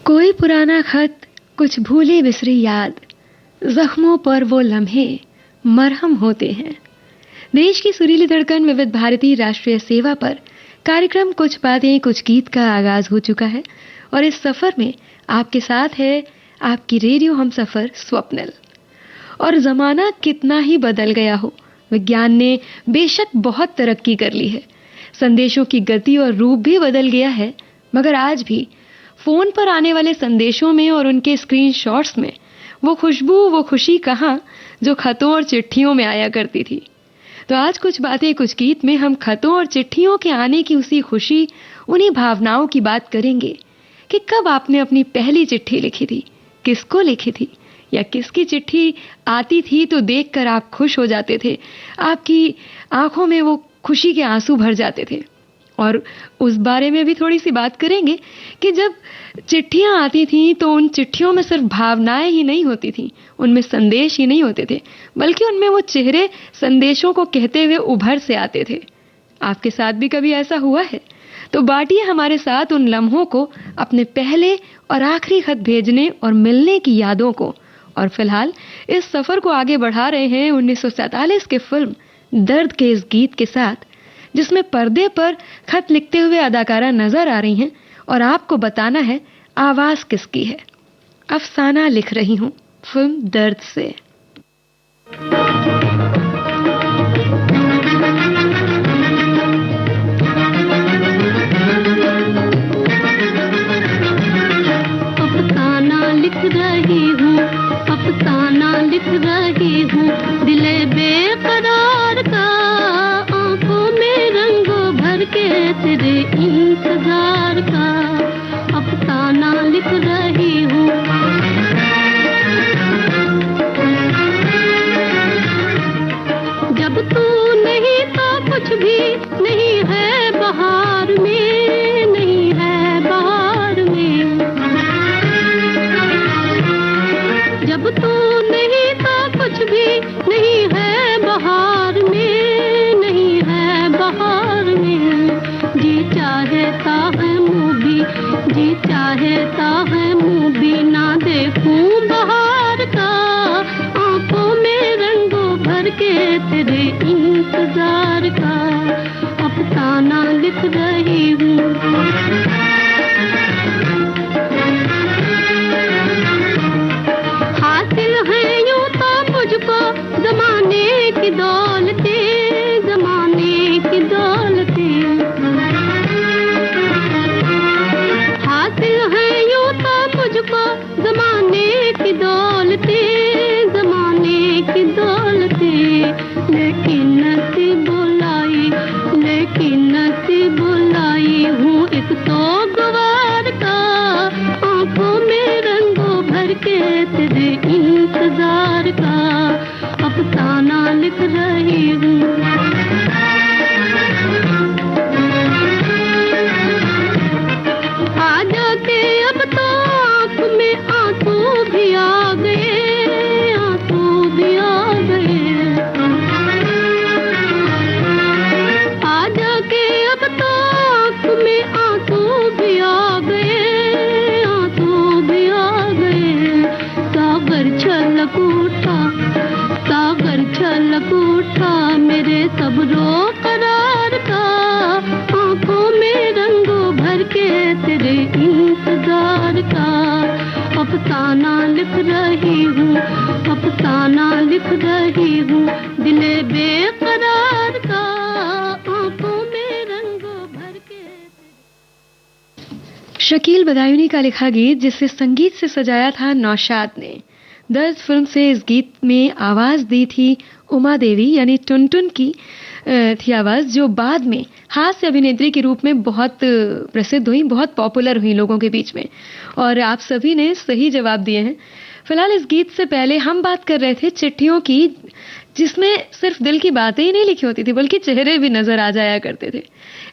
कोई पुराना खत, कुछ भूली बिसरी याद, जख्मों पर वो लम्हे मरहम होते हैं। देश की सुरीली धड़कन विविध भारती राष्ट्रीय सेवा पर कार्यक्रम कुछ बातें कुछ गीत का आगाज हो चुका है और इस सफर में आपके साथ है आपकी रेडियो हम सफर स्वप्निल। और जमाना कितना ही बदल गया हो, विज्ञान ने बेशक बहुत तरक्की कर ली है, संदेशों की गति और रूप भी बदल गया है, मगर आज भी फोन पर आने वाले संदेशों में और उनके स्क्रीनशॉट्स में वो खुशबू वो खुशी कहाँ जो खतों और चिट्ठियों में आया करती थी। तो आज कुछ बातें कुछ गीत में हम खतों और चिट्ठियों के आने की उसी खुशी, उन्हीं भावनाओं की बात करेंगे कि कब आपने अपनी पहली चिट्ठी लिखी थी, किसको लिखी थी, या किसकी चिट्ठी आती थी तो देखकर आप खुश हो जाते थे, आपकी आंखों में वो खुशी के आंसू भर जाते थे। और उस बारे में भी थोड़ी सी बात करेंगे कि जब चिट्ठियां आती थीं तो उन चिट्ठियों में सिर्फ भावनाएं ही नहीं होती थीं, उनमें संदेश ही नहीं होते थे, बल्कि उनमें वो चेहरे संदेशों को कहते हुए उभर से आते थे। आपके साथ भी कभी ऐसा हुआ है? तो बांटिए हमारे साथ उन लम्हों को, अपने पहले और आखिरी खत भेजने और मिलने की यादों को। और फिलहाल इस सफर को आगे बढ़ा रहे हैं 1947 के फिल्म दर्द के इस गीत के साथ, जिसमें पर्दे पर खत लिखते हुए अदाकारा नजर आ रही हैं और आपको बताना है आवाज किसकी है। अफसाना लिख रही हूं फिल्म दर्द से। अफसाना लिख रही हूँ, अफसाना लिख रही हूँ, दिले बेकरार का, आंखों में रंगों भर के तेरे इंतजार का। अफसाना लिख रही हूँ। जब तू नहीं तो कुछ भी नहीं है बहार में, नहीं है बहार में। जब तू नहीं तो कुछ भी नहीं है बहार में, नहीं है बहार में। जी चाहता है मुँह भी, जी चाहता है मुँह भी ना देखूं बहार का, आंखों में रंगों भर के तेरे इंतजार का। अफसाना लिख रही हूँ। हासिल है यूं तो मुझको जमाने की दौलतें, जमाने की दौलतें। हासिल है यूं तो मुझको जमाने की दौलतें, जमाने की दौलतें। लेकिन नसीब बुलाई, लेकिन नसीब बुलाई हूँ एक तो गवार का, आंखों में रंगों भर के तेरे इंतजार का। अफसाना लिख रही हूँ। आ जाके अब तो आँख में आंसू भी आ गए, आंसू भी आ गए। आ जाके अब तो आँख में आंसू भी आ गए, आंसू भी आ गए। सागर छलक उठा, सागर छलक उठा मेरे सब्रो करार का, आंखों में रंगों भर के तेरे इंतजार का। अफसाना लिख रही हूँ, अफसाना लिख रही हूँ, दिले बेकरार का, आंखों में रंगों भर के। शकील बदायूनी का लिखा गीत जिसे संगीत से सजाया था नौशाद ने। दर्द फिल्म से इस गीत में आवाज दी थी उमा देवी यानी टुनटुन की थी आवाज, जो बाद में हास्य अभिनेत्री के रूप में बहुत प्रसिद्ध हुई, बहुत पॉपुलर हुई लोगों के बीच में। और आप सभी ने सही जवाब दिए हैं। फिलहाल इस गीत से पहले हम बात कर रहे थे चिट्ठियों की, जिसमें सिर्फ दिल की बातें ही नहीं लिखी होती थी बल्कि चेहरे भी नजर आ जाया करते थे।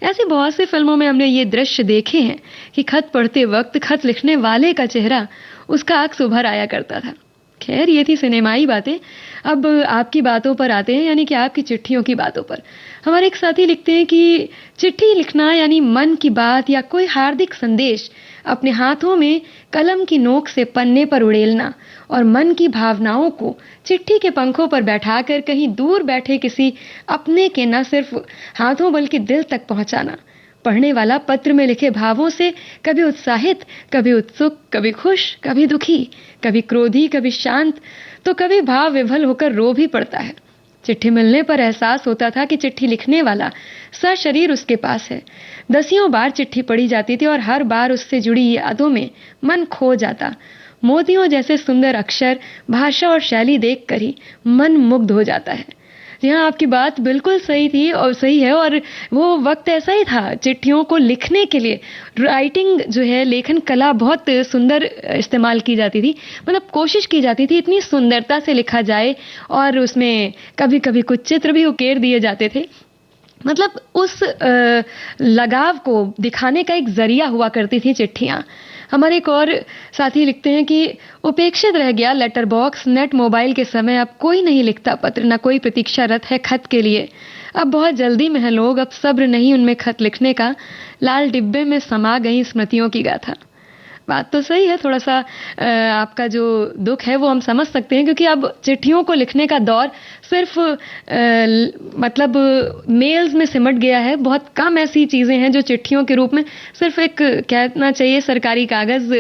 ऐसी बहुत सी फिल्मों में हमने ये दृश्य देखे हैं कि खत पढ़ते वक्त खत लिखने वाले का चेहरा, उसका अक्स उभर आया करता था। खैर ये थी सिनेमाई बातें। अब आपकी बातों पर आते हैं, यानी कि आपकी चिट्ठियों की बातों पर। हमारे एक साथी लिखते हैं कि चिट्ठी लिखना यानी मन की बात या कोई हार्दिक संदेश अपने हाथों में कलम की नोक से पन्ने पर उड़ेलना और मन की भावनाओं को चिट्ठी के पंखों पर बैठाकर कहीं दूर बैठे किसी अपने के न सिर्फ हाथों बल्कि दिल तक पहुंचाना। पढ़ने वाला पत्र में लिखे भावों से कभी उत्साहित, कभी उत्सुक, कभी खुश, कभी दुखी, कभी क्रोधी, कभी शांत, तो कभी भाव विभल होकर रो भी पड़ता है। चिट्ठी मिलने पर एहसास होता था कि चिट्ठी लिखने वाला सशरीर उसके पास है। दसियों बार चिट्ठी पढ़ी जाती थी और हर बार उससे जुड़ी यादों में मन खो जाता। मोतियों जैसे सुंदर अक्षर, भाषा और शैली देखकर ही मन मुग्ध हो जाता है। जी हाँ, आपकी बात बिल्कुल सही थी और सही है। और वो वक्त ऐसा ही था चिट्ठियों को लिखने के लिए। राइटिंग जो है, लेखन कला बहुत सुंदर इस्तेमाल की जाती थी, मतलब कोशिश की जाती थी इतनी सुंदरता से लिखा जाए और उसमें कभी कभी कुछ चित्र भी उकेर दिए जाते थे। मतलब उस लगाव को दिखाने का एक जरिया हुआ करती थी चिट्ठियां। हमारे एक और साथी लिखते हैं कि उपेक्षित रह गया लेटर बॉक्स, नेट मोबाइल के समय अब कोई नहीं लिखता पत्र, ना कोई प्रतीक्षारत है खत के लिए। अब बहुत जल्दी में है लोग, अब सब्र नहीं उनमें खत लिखने का, लाल डिब्बे में समा गई स्मृतियों की गाथा। बात तो सही है, थोड़ा सा आपका जो दुख है वो हम समझ सकते हैं, क्योंकि अब चिट्ठियों को लिखने का दौर सिर्फ मतलब मेल्स में सिमट गया है। बहुत कम ऐसी चीज़ें हैं जो चिट्ठियों के रूप में सिर्फ एक कहना चाहिए सरकारी कागज़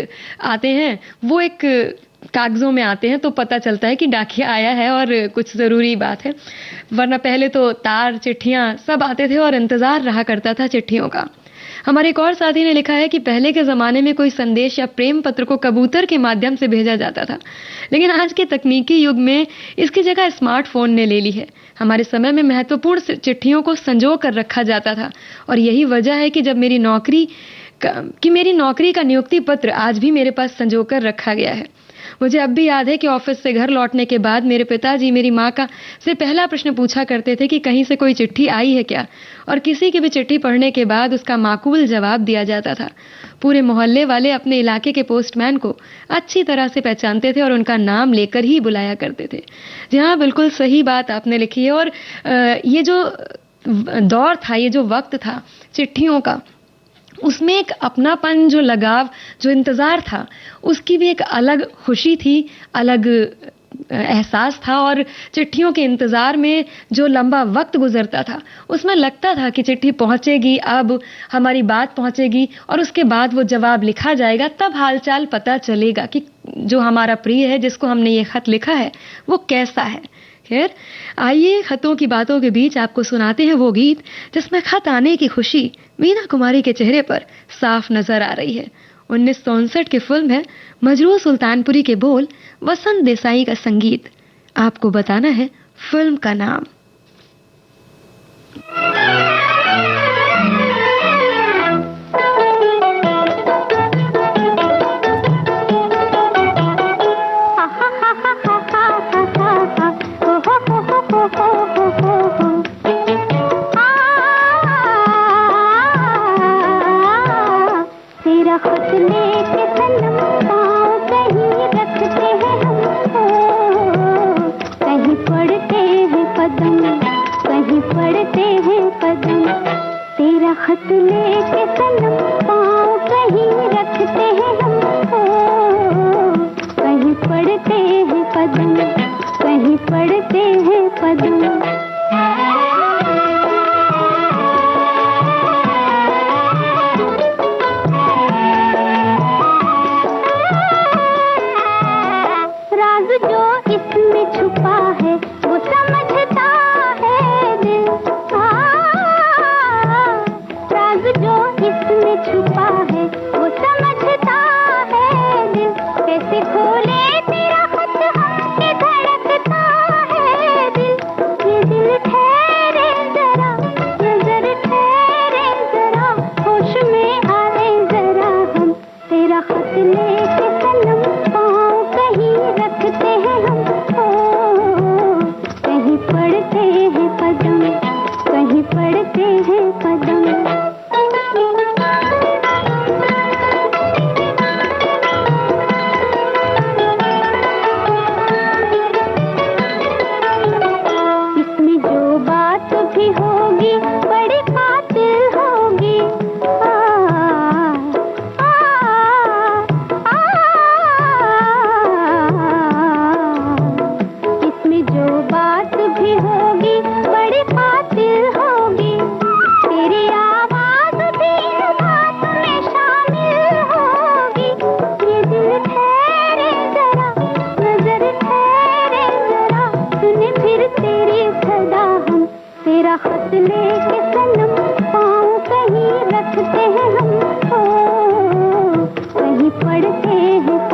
आते हैं, वो एक कागज़ों में आते हैं तो पता चलता है कि डाकिया आया है और कुछ ज़रूरी बात है। वरना पहले तो तार, चिट्ठियाँ सब आते थे और इंतज़ार रहा करता था चिट्ठियों का। हमारे एक और साथी ने लिखा है कि पहले के ज़माने में कोई संदेश या प्रेम पत्र को कबूतर के माध्यम से भेजा जाता था, लेकिन आज के तकनीकी युग में इसकी जगह स्मार्टफोन ने ले ली है। हमारे समय में महत्वपूर्ण चिट्ठियों को संजो कर रखा जाता था और यही वजह है कि मेरी नौकरी का नियुक्ति पत्र आज भी मेरे पास संजो कर रखा गया है। मुझे अब भी याद है कि ऑफिस से घर लौटने के बाद मेरे पिताजी मेरी माँ का से पहला प्रश्न पूछा करते थे कि कहीं से कोई चिट्ठी आई है क्या, और किसी की भी चिट्ठी पढ़ने के बाद उसका माकूल जवाब दिया जाता था। पूरे मोहल्ले वाले अपने इलाके के पोस्टमैन को अच्छी तरह से पहचानते थे और उनका नाम लेकर ही बुलाया करते थे। जी हाँ, बिल्कुल सही बात आपने लिखी है। और ये जो दौर था, ये जो वक्त था चिट्ठियों का, उसमें एक अपनापन, जो लगाव, जो इंतज़ार था, उसकी भी एक अलग खुशी थी, अलग एहसास था। और चिट्ठियों के इंतज़ार में जो लंबा वक्त गुजरता था, उसमें लगता था कि चिट्ठी पहुंचेगी, अब हमारी बात पहुंचेगी और उसके बाद वो जवाब लिखा जाएगा, तब हालचाल पता चलेगा कि जो हमारा प्रिय है, जिसको हमने ये खत लिखा है, वो कैसा है। खैर, आइए खतों की बातों के बीच आपको सुनाते हैं वो गीत जिसमें खत आने की खुशी मीना कुमारी के चेहरे पर साफ नजर आ रही है। 1959 की फिल्म है मजरू सुल्तानपुरी के बोल, वसंत देसाई का संगीत। आपको बताना है फिल्म का नाम।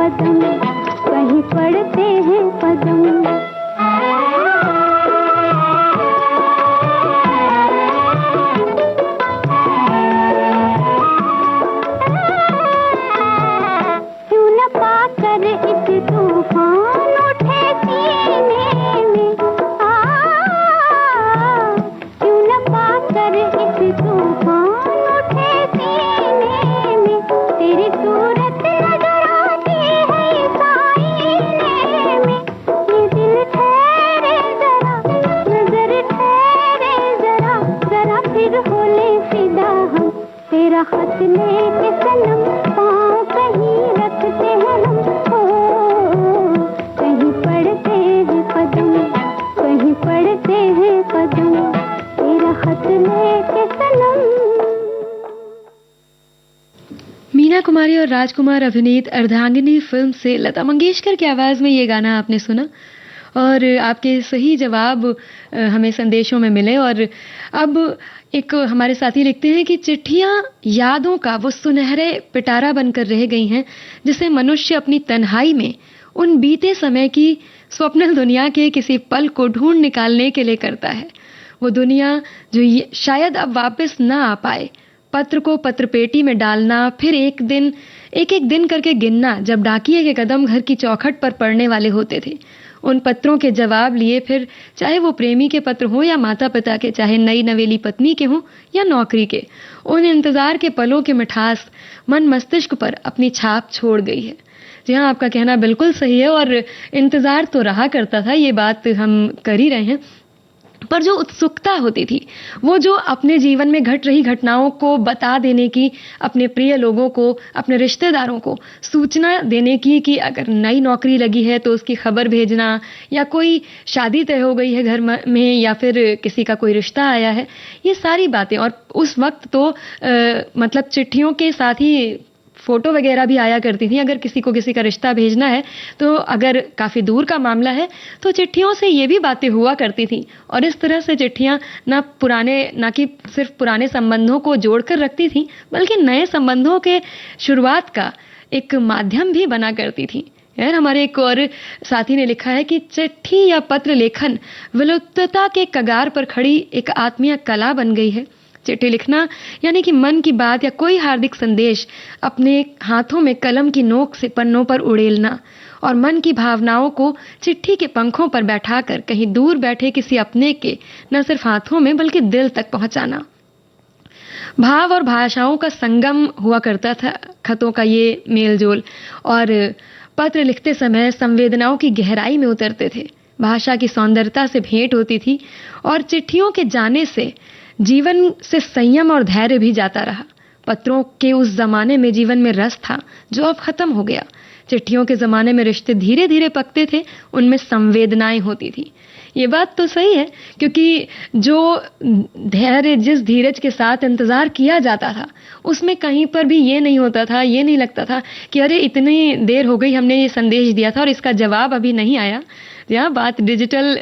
कदम, कहीं पड़ते हैं कदम। क्यों न पाकर इस तूफान उठे सीने में, क्यों न पाकर इस तूफान उठे सीने में, तेरी सूरत नजर आती है इस आईने में। ये दिल ठहरे जरा, नजर ठहरे जरा, जरा फिर हो ले फिदा हम, तेरा खत लेके सनम, पाँव कहीं रखते हैं हम, कहीं पड़ते हैं कदम, कहीं पड़ते हैं कदम, तेरा खत लेके सनम। मीना कुमारी और राजकुमार अभिनीत अर्धांगिनी फिल्म से लता मंगेशकर की आवाज में ये गाना आपने सुना। और आपके सही जवाब हमें संदेशों में मिले। और अब एक हमारे साथी लिखते हैं कि चिट्ठियां यादों का वो सुनहरे पिटारा बनकर रह गई हैं जिसे मनुष्य अपनी तन्हाई में उन बीते समय की स्वप्निल दुनिया के किसी पल को ढूंढ निकालने के लिए करता है। वो दुनिया जो शायद अब वापस ना आ पाए। पत्र को पत्रपेटी में डालना, फिर एक एक दिन करके गिनना जब डाकिये के कदम घर की चौखट पर पड़ने वाले होते थे। उन पत्रों के जवाब लिए फिर चाहे वो प्रेमी के पत्र हो या माता पिता के, चाहे नई नवेली पत्नी के हों या नौकरी के, उन इंतजार के पलों की मिठास मन मस्तिष्क पर अपनी छाप छोड़ गई है। जी हाँ, आपका कहना बिल्कुल सही है। और इंतजार तो रहा करता था, ये बात हम कर ही रहे हैं, पर जो उत्सुकता होती थी, वो जो अपने जीवन में घट रही घटनाओं को बता देने की, अपने प्रिय लोगों को, अपने रिश्तेदारों को सूचना देने की कि अगर नई नौकरी लगी है तो उसकी खबर भेजना, या कोई शादी तय हो गई है घर में, या फिर किसी का कोई रिश्ता आया है, ये सारी बातें। और उस वक्त तो मतलब चिट्ठियों के साथ ही फोटो वगैरह भी आया करती थी। अगर किसी को किसी का रिश्ता भेजना है तो अगर काफ़ी दूर का मामला है तो चिट्ठियों से ये भी बातें हुआ करती थी। और इस तरह से चिट्ठियां ना कि सिर्फ पुराने संबंधों को जोड़कर रखती थी, बल्कि नए संबंधों के शुरुआत का एक माध्यम भी बना करती थी। यार, हमारे एक और साथी ने लिखा है कि चिट्ठी या पत्र लेखन विलुप्तता के कगार पर खड़ी एक आत्मीय कला बन गई है। चिट्ठी लिखना यानी कि मन की बात या कोई हार्दिक संदेश अपने हाथों में कलम की नोक से पन्नों पर उड़ेलना, और मन की भावनाओं को चिट्ठी के पंखों पर बैठाकर कहीं दूर बैठे किसी अपने के न सिर्फ हाथों में बल्कि दिल तक पहुंचाना। भाव और भाषाओं का संगम हुआ करता था खतों का ये मेलजोल, और पत्र लिखते समय संवेदनाओं की गहराई में उतरते थे। भाषा की सौंदर्यता से भेंट होती थी, और चिट्ठियों के जाने से जीवन से संयम और धैर्य भी जाता रहा। पत्रों के उस जमाने में जीवन में रस था जो अब खत्म हो गया। चिट्ठियों के जमाने में रिश्ते धीरे धीरे पकते थे, उनमें संवेदनाएं होती थी। ये बात तो सही है, क्योंकि जो धैर्य, जिस धीरज के साथ इंतजार किया जाता था, उसमें कहीं पर भी ये नहीं होता था, ये नहीं लगता था कि अरे इतनी देर हो गई, हमने ये संदेश दिया था और इसका जवाब अभी नहीं आया। यहाँ बात डिजिटल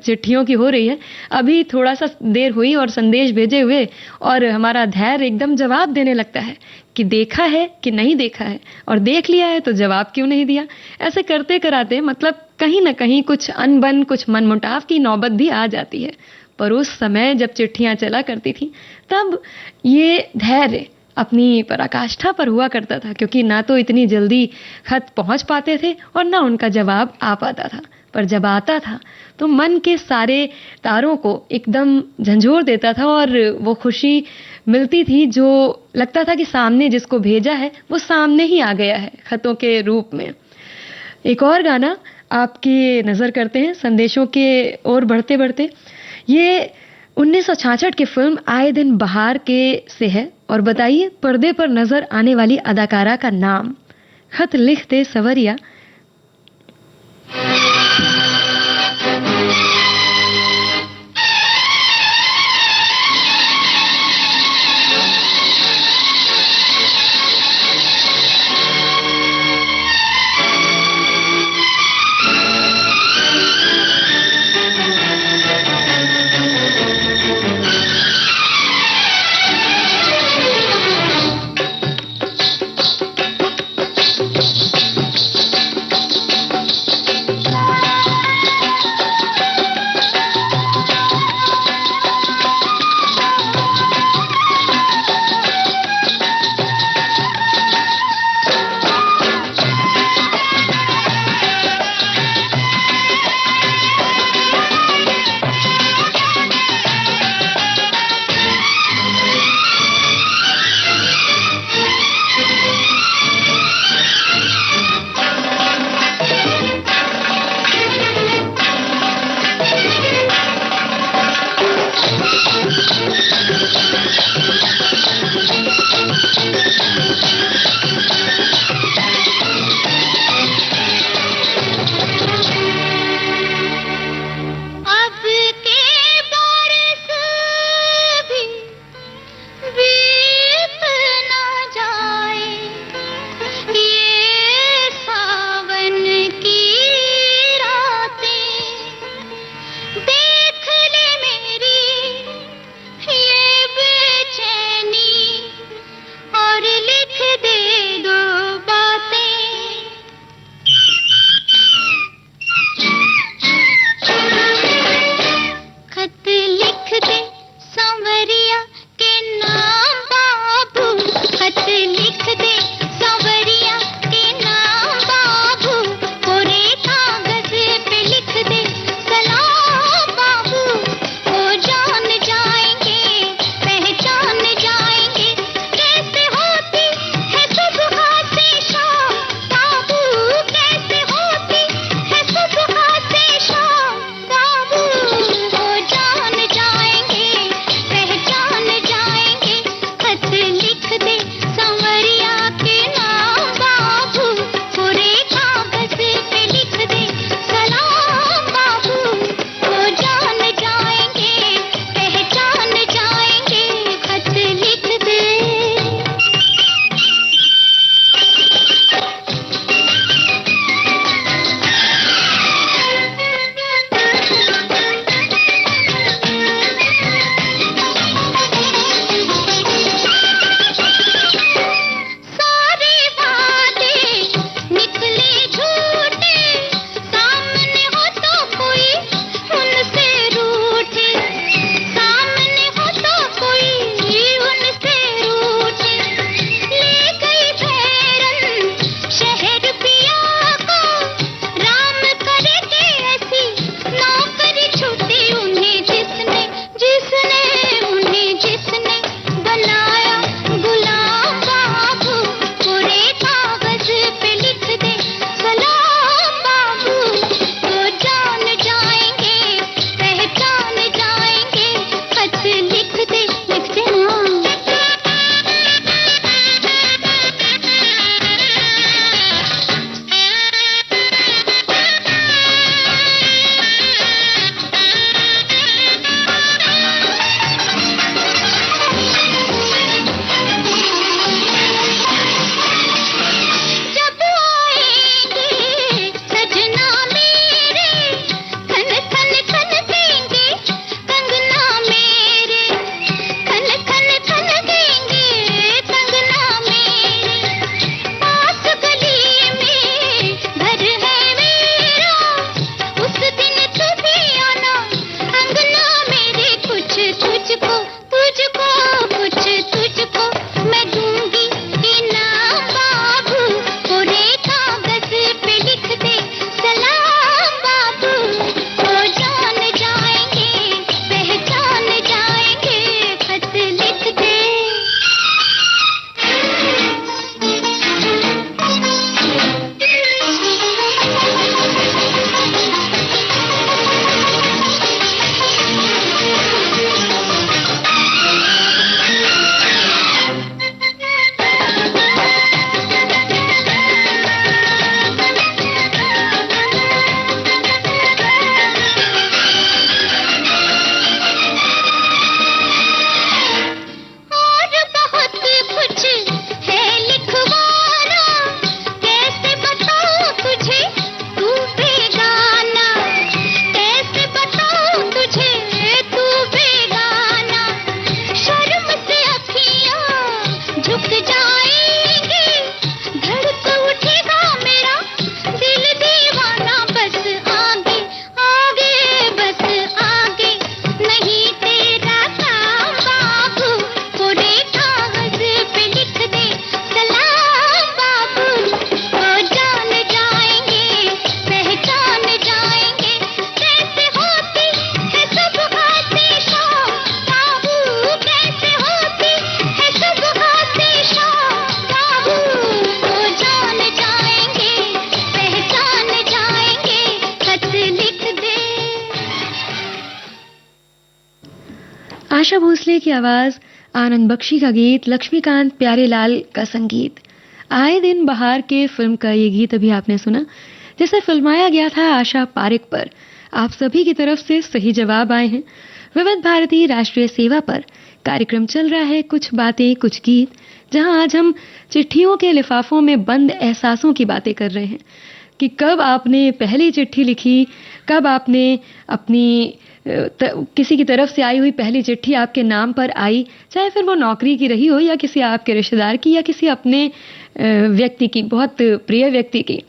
चिट्ठियों की हो रही है। अभी थोड़ा सा देर हुई और संदेश भेजे हुए, और हमारा धैर्य एकदम जवाब देने लगता है कि देखा है कि नहीं देखा है, और देख लिया है तो जवाब क्यों नहीं दिया। ऐसे करते कराते मतलब कहीं ना कहीं कुछ अनबन, कुछ मनमुटाव की नौबत भी आ जाती है। पर उस समय जब चिट्ठियां चला करती थी, तब ये धैर्य अपनी पराकाष्ठा पर हुआ करता था, क्योंकि ना तो इतनी जल्दी खत पहुंच पाते थे और ना उनका जवाब आ पाता था। पर जब आता था तो मन के सारे तारों को एकदम झंझोर देता था, और वो खुशी मिलती थी जो लगता था कि सामने जिसको भेजा है वो सामने ही आ गया है खतों के रूप में। एक और गाना आपकी नजर करते हैं संदेशों के ओर बढ़ते बढ़ते। ये 1966 की फिल्म आए दिन बहार के से है, और बताइए पर्दे पर नजर आने वाली अदाकारा का नाम। खत लिखते सवरिया। आशा भोसले की आवाज, आनंद बख्शी का गीत, लक्ष्मीकांत प्यारेलाल का संगीत। आए दिन बहार के फिल्म का ये गीत अभी आपने सुना, जिसे फिल्माया गया था आशा पारेख पर। आप सभी की तरफ से सही जवाब आए हैं। विविध भारती राष्ट्रीय सेवा पर कार्यक्रम चल रहा है कुछ बातें कुछ गीत, जहां आज हम चिट्ठियों के लिफाफों में बंद एहसासों की बातें कर रहे हैं कि कब आपने पहली चिट्ठी लिखी, कब आपने अपनी किसी की तरफ से आई हुई पहली चिट्ठी आपके नाम पर आई, चाहे फिर वो नौकरी की रही हो या किसी आपके रिश्तेदार की या किसी अपने व्यक्ति की, बहुत प्रिय व्यक्ति की।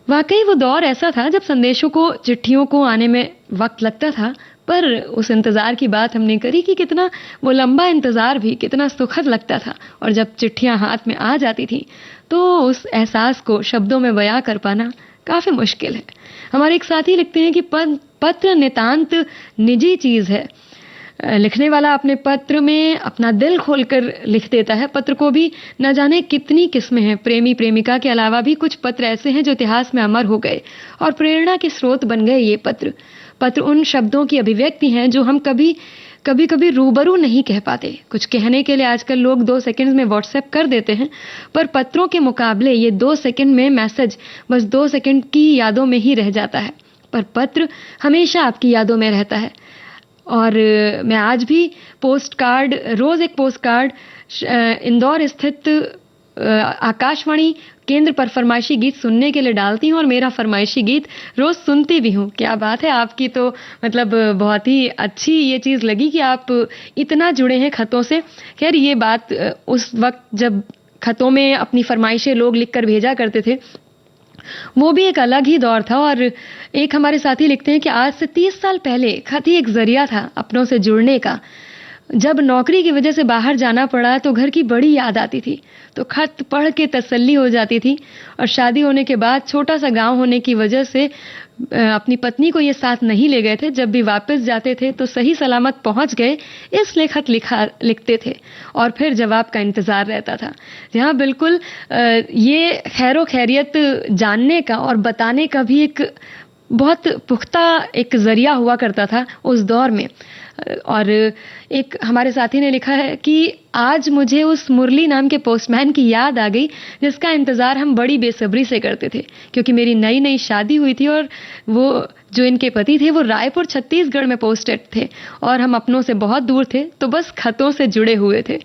वाकई वो दौर ऐसा था जब संदेशों को, चिट्ठियों को आने में वक्त लगता था, पर उस इंतजार की बात हमने करी कि कितना वो लंबा इंतजार भी कितना सुखद लगता था। और जब चिट्ठियां हाथ में आ जाती थी तो उस एहसास को शब्दों में बयां कर पाना काफी मुश्किल है। हमारे एक साथी लिखते हैं कि पत्र नितांत निजी चीज है। लिखने वाला अपने पत्र में अपना दिल खोलकर लिख देता है। पत्र को भी न जाने कितनी किस्में हैं। प्रेमी प्रेमिका के अलावा भी कुछ पत्र ऐसे हैं जो इतिहास में अमर हो गए और प्रेरणा के स्रोत बन गए। ये पत्र उन शब्दों की अभिव्यक्ति हैं जो हम कभी रूबरू नहीं कह पाते। कुछ कहने के लिए आजकल लोग 2 सेकंड में व्हाट्सएप कर देते हैं, पर पत्रों के मुकाबले ये 2 सेकंड में मैसेज बस 2 सेकंड की यादों में ही रह जाता है। पर पत्र हमेशा आपकी यादों में रहता है। और मैं आज भी रोज एक पोस्ट कार्ड इंदौर स्थित आकाशवाणी केंद्र पर फरमाइशी गीत सुनने के लिए डालती हूँ और मेरा फरमाइशी गीत रोज सुनती भी हूँ। क्या बात है आपकी, तो मतलब बहुत ही अच्छी ये चीज़ लगी कि आप इतना जुड़े हैं खतों से। खैर, ये बात उस वक्त जब खतों में अपनी फरमाइशें लोग लिखकर भेजा करते थे, वो भी एक अलग ही दौर था। और एक हमारे साथी लिखते हैं कि आज से 30 साल पहले खत ही एक जरिया था अपनों से जुड़ने का। जब नौकरी की वजह से बाहर जाना पड़ा तो घर की बड़ी याद आती थी, तो खत पढ़ के तसल्ली हो जाती थी। और शादी होने के बाद छोटा सा गांव होने की वजह से अपनी पत्नी को ये साथ नहीं ले गए थे। जब भी वापस जाते थे तो सही सलामत पहुंच गए, इसलिए खत लिखते थे और फिर जवाब का इंतजार रहता था। जहां बिल्कुल ये खैरो खैरियत जानने का और बताने का भी एक बहुत पुख्ता एक जरिया हुआ करता था उस दौर में। और एक हमारे साथी ने लिखा है कि आज मुझे उस मुरली नाम के पोस्टमैन की याद आ गई जिसका इंतजार हम बड़ी बेसब्री से करते थे, क्योंकि मेरी नई नई शादी हुई थी और वो जो इनके पति थे वो रायपुर छत्तीसगढ़ में पोस्टेड थे और हम अपनों से बहुत दूर थे, तो बस खतों से जुड़े हुए थे।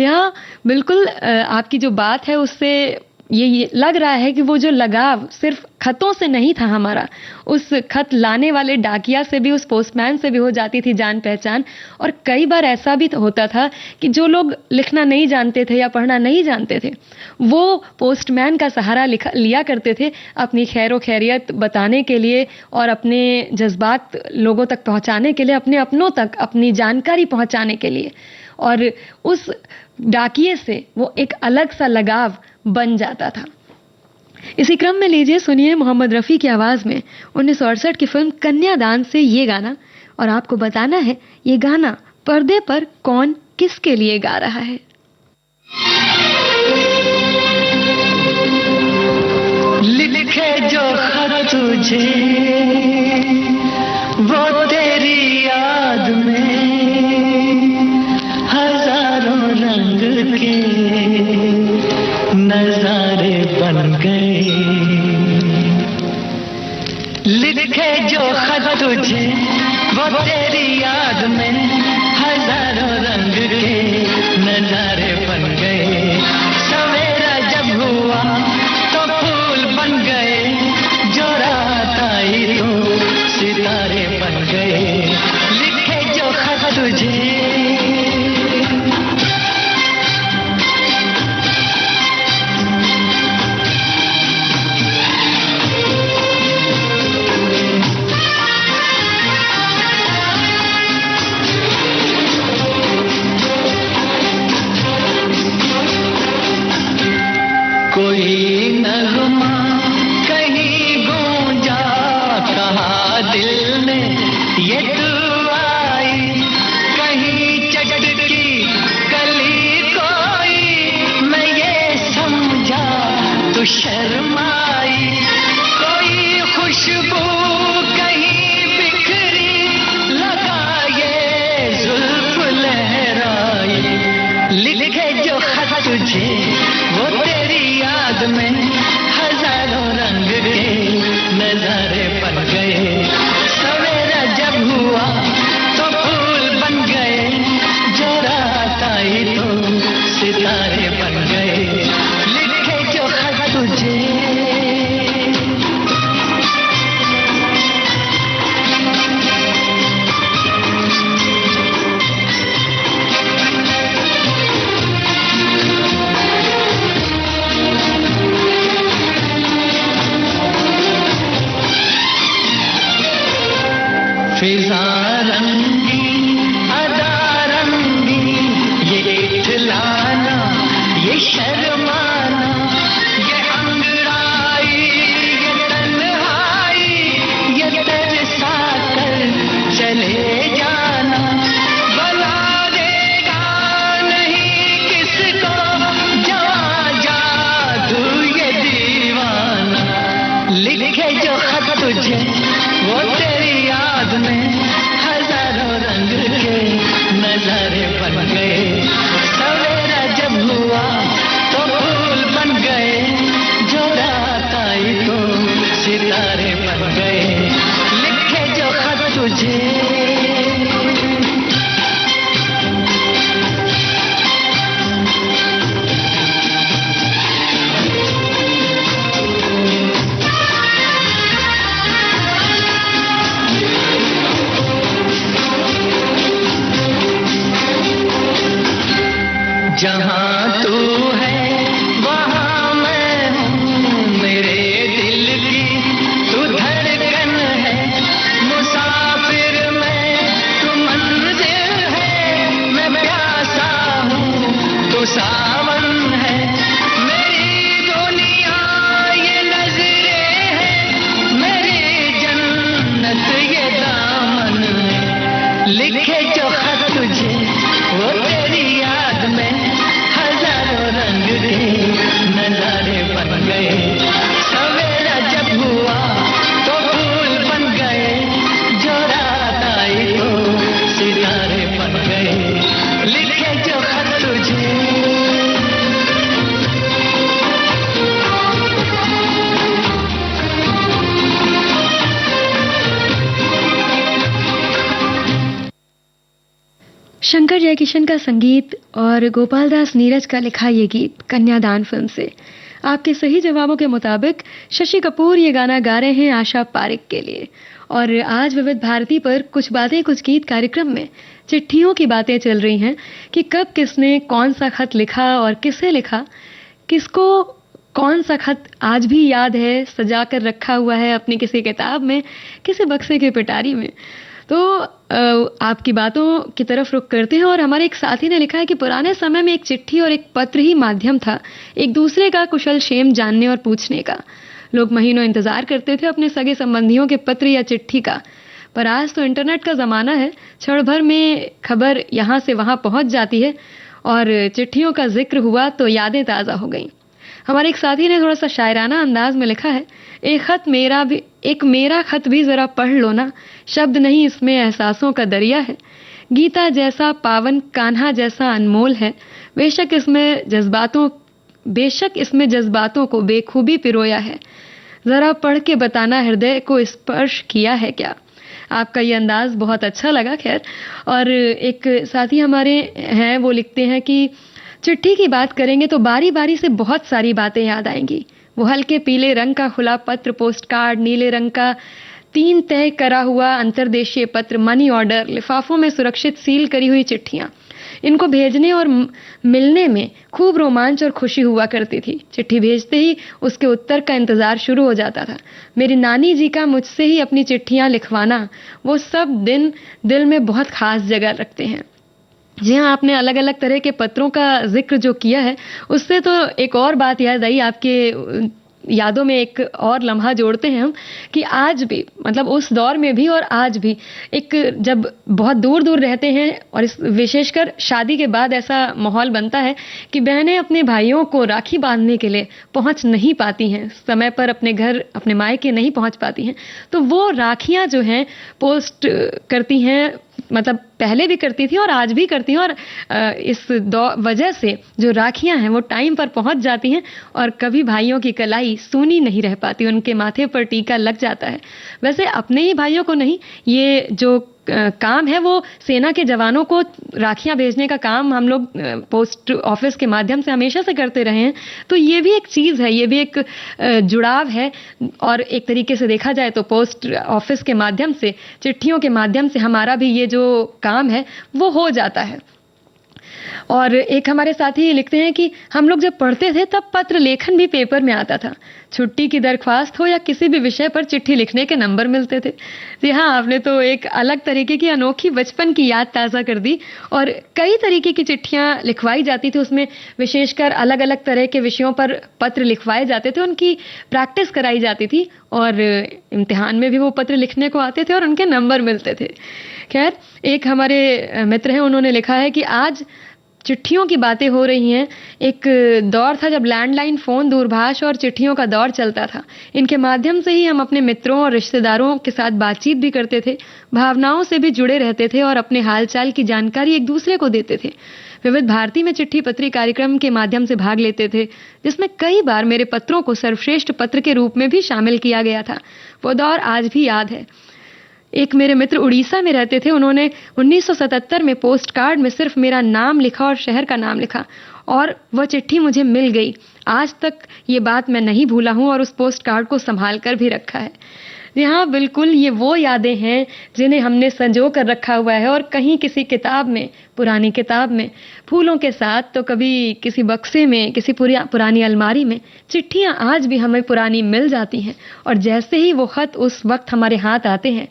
यहाँ बिल्कुल आपकी जो बात है उससे ये लग रहा है कि वो जो लगाव सिर्फ खतों से नहीं था हमारा, उस खत लाने वाले डाकिया से भी, उस पोस्टमैन से भी हो जाती थी जान पहचान। और कई बार ऐसा भी होता था कि जो लोग लिखना नहीं जानते थे या पढ़ना नहीं जानते थे, वो पोस्टमैन का सहारा लिया करते थे अपनी खैरो खैरियत बताने के लिए और अपने जज्बात लोगों तक पहुंचाने के लिए, अपने अपनों तक अपनी जानकारी पहुंचाने के लिए। और उस डाकिये से वो एक अलग सा लगाव बन जाता था। इसी क्रम में लीजिए सुनिए मोहम्मद रफी की आवाज में 1968 की फिल्म कन्यादान से ये गाना, और आपको बताना है ये गाना पर्दे पर कौन किसके लिए गा रहा है। लिखे जो खत तुझे वो तेरी याद में हजारों रंग के नजारे बन गए। लिखे जो खत तुझे वो तेरी याद में हजारों रंग के नजारे बन गए। सवेरा जब हुआ तो फूल बन गए, जो रात आई तो सितारे बन गए। लिखे जो खत तुझे नजारे बन गए। सवेरा जब हुआ तो फूल बन गए, जो रात आई तो सितारे बन गए। लिखे जो खत तुझे फिजा रंगी अदा रंगी, ये इठलाना ये शर्माना, ये अंगड़ाई ये तन्हाई, ये तरसा कर चले जाना। बना देगा नहीं किसको जवां जादू ये दीवाना। लिखे जो खत तुझे वो तेरी याद में हजारों रंग के नजारे बन गए। सवेरा जब हुआ तो फूल बन गए, जो रात आई तो सितारे बन गए। लिखे जो खत तुझे जहाँ तू है वहाँ मैं हूँ, मेरे दिल की तू धड़कन है। मुसाफिर मैं तू मंजिल है, मैं प्यासा हूँ तू सावन है। मेरी दुनिया ये नजरें है, मेरी जन्नत ये दामन है। लिखे जो खत तुझे वो तेरी याद में हजारों रंग के नजारे बन गए। सवेरा जब हुआ तो फूल बन गए, जो रात आई तो सितारे बन गए। लिखे जो खत तुझे शंकर जयकिशन का संगीत और गोपाल दास नीरज का लिखा ये गीत कन्यादान फिल्म से। आपके सही जवाबों के मुताबिक शशि कपूर ये गाना गा रहे हैं आशा पारिक के लिए। और आज विविध भारती पर कुछ बातें कुछ गीत कार्यक्रम में चिट्ठियों की बातें चल रही हैं कि कब किसने कौन सा खत लिखा और किसे लिखा, किसको कौन सा खत आज भी याद है, सजा कर रखा हुआ है अपनी किसी किताब में, किसी बक्से की पिटारी में। तो आपकी बातों की तरफ रुख करते हैं। और हमारे एक साथी ने लिखा है कि पुराने समय में एक चिट्ठी और एक पत्र ही माध्यम था एक दूसरे का कुशल क्षेम जानने और पूछने का। लोग महीनों इंतजार करते थे अपने सगे संबंधियों के पत्र या चिट्ठी का। पर आज तो इंटरनेट का ज़माना है, क्षण भर में खबर यहाँ से वहाँ पहुँच जाती है और चिट्ठियों का जिक्र हुआ तो यादें ताज़ा हो गईं। हमारे एक साथी ने थोड़ा सा शायराना अंदाज में लिखा है, एक मेरा खत भी ज़रा पढ़ लो ना, शब्द नहीं इसमें एहसासों का दरिया है। गीता जैसा पावन कान्हा जैसा अनमोल है, बेशक इसमें जज्बातों को बेखूबी पिरोया है। ज़रा पढ़ के बताना हृदय को स्पर्श किया है क्या। आपका ये अंदाज बहुत अच्छा लगा। खैर, और एक साथी हमारे हैं वो लिखते हैं कि चिट्ठी की बात करेंगे तो बारी बारी से बहुत सारी बातें याद आएंगी। वो हल्के पीले रंग का खुला पत्र, पोस्ट कार्ड, नीले रंग का 3 तय करा हुआ अंतर्देशीय पत्र, मनी ऑर्डर, लिफाफों में सुरक्षित सील करी हुई चिट्ठियां। इनको भेजने और मिलने में खूब रोमांच और खुशी हुआ करती थी। चिट्ठी भेजते ही उसके उत्तर का इंतजार शुरू हो जाता था। मेरी नानी जी का मुझसे ही अपनी चिट्ठियां लिखवाना, वो सब दिन दिल में बहुत खास जगह रखते हैं। जी हाँ, आपने अलग अलग तरह के पत्रों का जिक्र जो किया है, उससे तो एक और बात याद आई। आपके यादों में एक और लम्हा जोड़ते हैं हम कि आज भी, मतलब उस दौर में भी और आज भी, एक जब बहुत दूर दूर रहते हैं और विशेषकर शादी के बाद ऐसा माहौल बनता है कि बहनें अपने भाइयों को राखी बांधने के लिए पहुंच नहीं पाती हैं, समय पर अपने घर अपने मायके नहीं पहुंच पाती हैं, तो वो राखियां जो हैं पोस्ट करती हैं मतलब पहले भी करती थी और आज भी करती हूँ। और इस वजह से जो राखियां हैं वो टाइम पर पहुंच जाती हैं और कभी भाइयों की कलाई सूनी नहीं रह पाती, उनके माथे पर टीका लग जाता है। वैसे अपने ही भाइयों को नहीं, ये जो काम है वो सेना के जवानों को राखियां भेजने का काम हम लोग पोस्ट ऑफिस के माध्यम से हमेशा से करते रहे हैं। तो ये भी एक चीज़ है, ये भी एक जुड़ाव है। और एक तरीके से देखा जाए तो पोस्ट ऑफिस के माध्यम से, चिट्ठियों के माध्यम से हमारा भी ये जो काम है वो हो जाता है। और एक हमारे साथी लिखते हैं कि हम लोग जब पढ़ते थे तब पत्र लेखन भी पेपर में आता था। छुट्टी की दरख्वास्त हो या किसी भी विषय पर चिट्ठी लिखने के नंबर मिलते थे। जी हाँ, आपने तो एक अलग तरीके की अनोखी बचपन की याद ताज़ा कर दी। और कई तरीके की चिट्ठियाँ लिखवाई जाती थी, उसमें विशेषकर अलग अलग तरह के विषयों पर पत्र लिखवाए जाते थे, उनकी प्रैक्टिस कराई जाती थी और इम्तिहान में भी वो पत्र लिखने को आते थे और उनके नंबर मिलते थे। खैर, एक हमारे मित्र हैं, उन्होंने लिखा है कि आज चिट्ठियों की बातें हो रही हैं। एक दौर था जब लैंडलाइन फ़ोन, दूरभाष और चिट्ठियों का दौर चलता था। इनके माध्यम से ही हम अपने मित्रों और रिश्तेदारों के साथ बातचीत भी करते थे, भावनाओं से भी जुड़े रहते थे और अपने हालचाल की जानकारी एक दूसरे को देते थे। विविध भारती में चिट्ठी पत्री कार्यक्रम के माध्यम से भाग लेते थे, जिसमें कई बार मेरे पत्रों को सर्वश्रेष्ठ पत्र के रूप में भी शामिल किया गया था। वो दौर आज भी याद है। एक मेरे मित्र उड़ीसा में रहते थे, उन्होंने 1977 में पोस्ट कार्ड में सिर्फ मेरा नाम लिखा और शहर का नाम लिखा और वह चिट्ठी मुझे मिल गई। आज तक ये बात मैं नहीं भूला हूँ और उस पोस्ट कार्ड को संभाल कर भी रखा है। जी हाँ, बिल्कुल, ये वो यादें हैं जिन्हें हमने संजो कर रखा हुआ है और कहीं किसी किताब में, पुरानी किताब में फूलों के साथ, तो कभी किसी बक्से में, किसी पुरानी अलमारी में चिट्ठियाँ आज भी हमें पुरानी मिल जाती हैं। और जैसे ही वो खत उस वक्त हमारे हाथ आते हैं,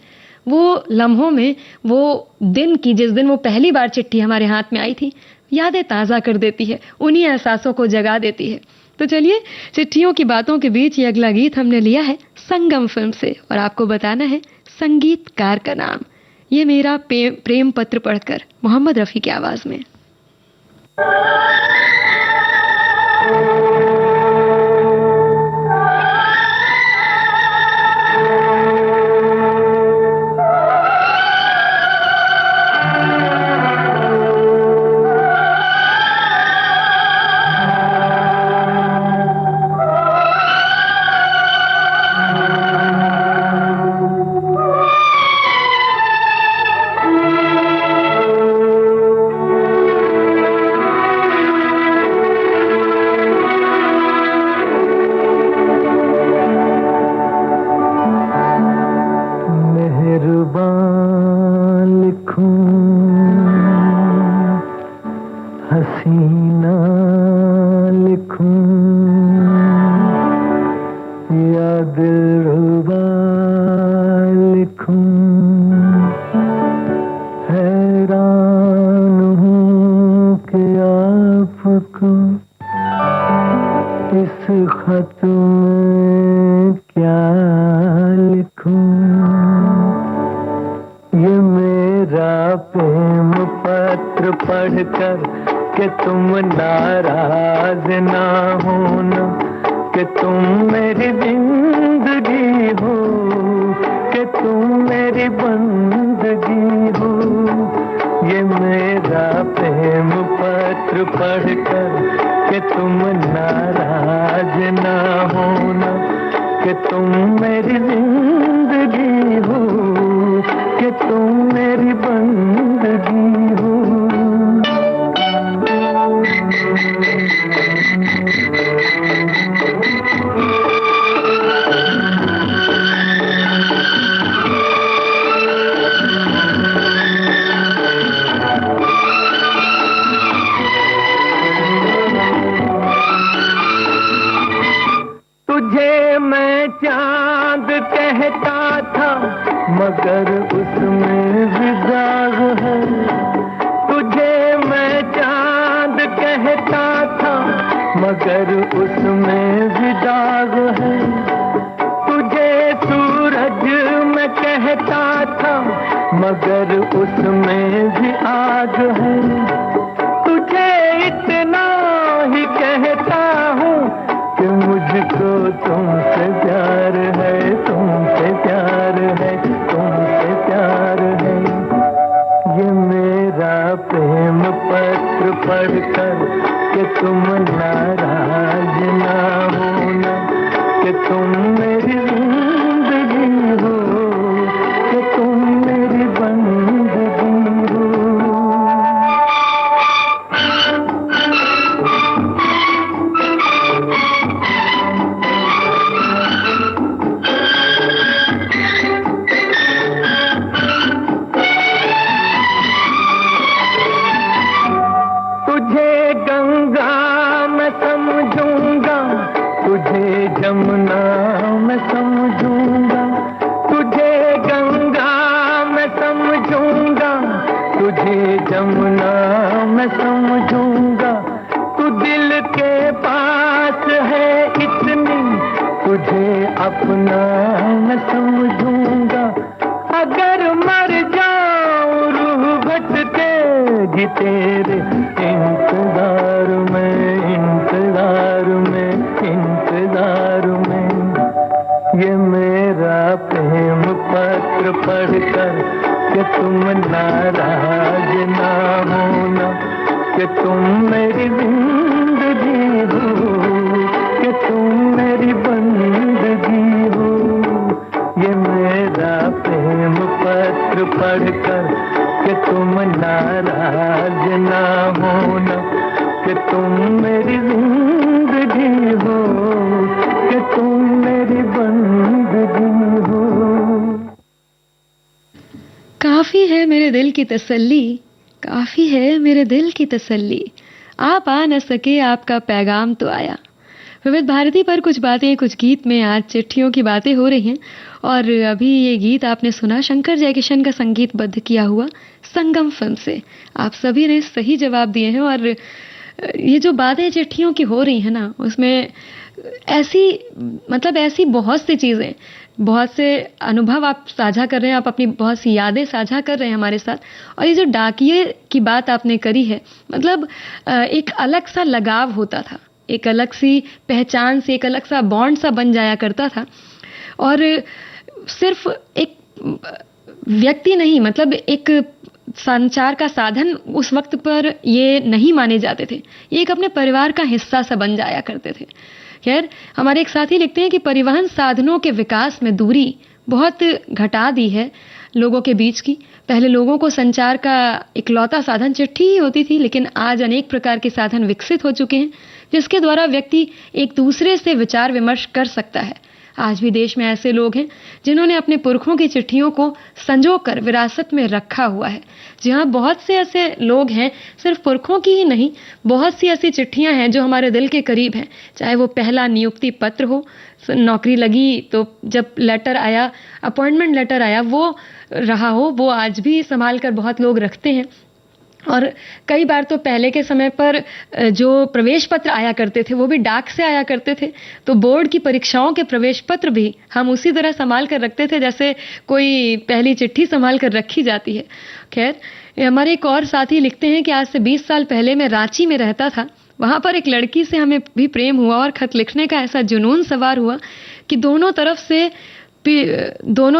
वो लम्हों में, वो दिन की, जिस दिन वो पहली बार चिट्ठी हमारे हाथ में आई थी, यादें ताज़ा कर देती है, उन्हीं एहसासों को जगा देती है। तो चलिए, चिट्ठियों की बातों के बीच ये अगला गीत हमने लिया है संगम फिल्म से और आपको बताना है संगीतकार का नाम। ये मेरा प्रेम पत्र पढ़कर, मोहम्मद रफ़ी की आवाज़ में। न समझूंगा, तू दिल के पास है इतनी, तुझे अपना न समझूंगा। अगर मर जाऊं रूह भटकेगी तेरे इंतजार में, इंतजार में, इंतजार में। ये मेरा प्रेम पत्र पढ़कर कि तुम नाराज ना होना, कि तुम मेरी जिंदगी हो, कि तुम मेरी बंदगी हो। ये मेरा प्रेम पत्र पढ़कर कि तुम नाराज ना होना, कि तुम मेरी जिंदगी हो, कि तुम मेरी बंदगी हो। काफी है मेरे दिल की तसल्ली, काफी है मेरे दिल की तसल्ली, आप आ न सके आपका पैगाम तो आया। विविध भारती पर कुछ बातें कुछ गीत में आज चिट्ठियों की बातें हो रही हैं। और अभी ये गीत आपने सुना शंकर जयकिशन का संगीतबद्ध किया हुआ संगम फिल्म से। आप सभी ने सही जवाब दिए हैं। और ये जो बातें चिट्ठियों की हो रही हैं ना, उसमें ऐसी बहुत सी चीज़ें, बहुत से अनुभव आप साझा कर रहे हैं, आप अपनी बहुत सी यादें साझा कर रहे हैं हमारे साथ। और ये जो डाकिये की बात आपने करी है, मतलब एक अलग सा लगाव होता था, एक अलग सी पहचान से, एक अलग सा बॉन्ड सा बन जाया करता था। और सिर्फ एक व्यक्ति नहीं, मतलब एक संचार का साधन उस वक्त पर ये नहीं माने जाते थे, ये एक अपने परिवार का हिस्सा सा बन जाया करते थे। खैर, हमारे एक साथी लिखते हैं कि परिवहन साधनों के विकास में दूरी बहुत घटा दी है लोगों के बीच की। पहले लोगों को संचार का इकलौता साधन चिट्ठी ही होती थी, लेकिन आज अनेक प्रकार के साधन विकसित हो चुके हैं जिसके द्वारा व्यक्ति एक दूसरे से विचार विमर्श कर सकता है। आज भी देश में ऐसे लोग हैं जिन्होंने अपने पुरखों की चिट्ठियों को संजोकर विरासत में रखा हुआ है। जी हाँ, बहुत से ऐसे लोग हैं, सिर्फ पुरखों की ही नहीं, बहुत सी ऐसी चिट्ठियां हैं जो हमारे दिल के करीब हैं। चाहे वो पहला नियुक्ति पत्र हो, नौकरी लगी तो जब लेटर आया, अपॉइंटमेंट लेटर आया, वो रहा हो, वो आज भी संभाल कर बहुत लोग रखते हैं। और कई बार तो पहले के समय पर जो प्रवेश पत्र आया करते थे वो भी डाक से आया करते थे, तो बोर्ड की परीक्षाओं के प्रवेश पत्र भी हम उसी तरह संभाल कर रखते थे जैसे कोई पहली चिट्ठी संभाल कर रखी जाती है। खैर, हमारे एक और साथी लिखते हैं कि आज से 20 साल पहले मैं रांची में रहता था। वहां पर एक लड़की से हमें भी प्रेम हुआ और खत लिखने का ऐसा जुनून सवार हुआ कि दोनों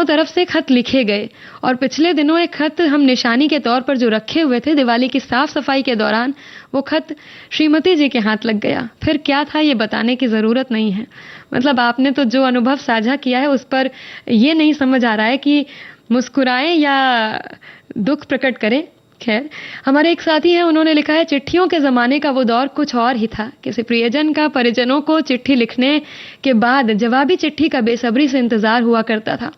तरफ से खत लिखे गए। और पिछले दिनों एक खत हम निशानी के तौर पर जो रखे हुए थे, दिवाली की साफ सफाई के दौरान वो खत श्रीमती जी के हाथ लग गया। फिर क्या था ये बताने की ज़रूरत नहीं है। मतलब आपने तो जो अनुभव साझा किया है उस पर ये नहीं समझ आ रहा है कि मुस्कुराएं या दुख प्रकट करें। खैर, हमारे एक साथी हैं, उन्होंने लिखा है चिट्ठियों के ज़माने का वो दौर कुछ और ही था। किसी प्रियजन का परिजनों को चिट्ठी लिखने के बाद जवाबी चिट्ठी का बेसब्री से इंतज़ार हुआ करता था